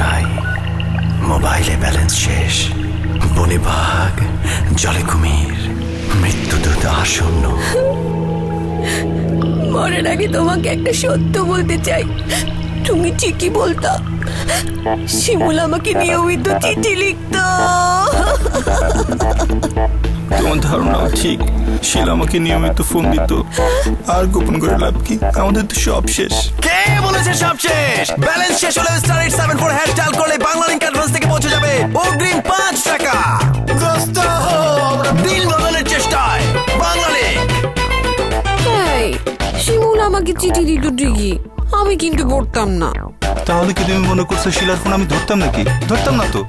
নাই, মোবাইলে ব্যালেন্স শেষ, বনে বাঘ, জলে কুমির, মৃত্যুদূত আসন্ন। মরার আগে তোমাকে একটা সত্য বলতে চাই। তুমি ঠিকই বলতা, শিমুল আমাকে নিয়মিত চিঠি লিখত। তোমার ধারণা ঠিক, শিলা আমাকে নিয়মিত ফোন দিত। আর গোপন করে লাভ কি, আমাদের তো সব শেষ। কে বলেছে সব শেষ? ব্যালেন্স শেষ হলে *874# ডায়াল করলে বাংলা লিংক অ্যাডভান্স থেকে পৌঁছে যাবে অগ্রিম 5 টাকা। দোস্ত দিল বদলের চেষ্টায় বাংলা লিংক। এই, শিমুল আমাকে চিঠি দিত ঠিকই, আমি কিন্তু পড়তাম না। তাহলে কি তুমি মনে করছো শিলার ফোন আমি ধরতাম নাকি? ধরতাম না তো।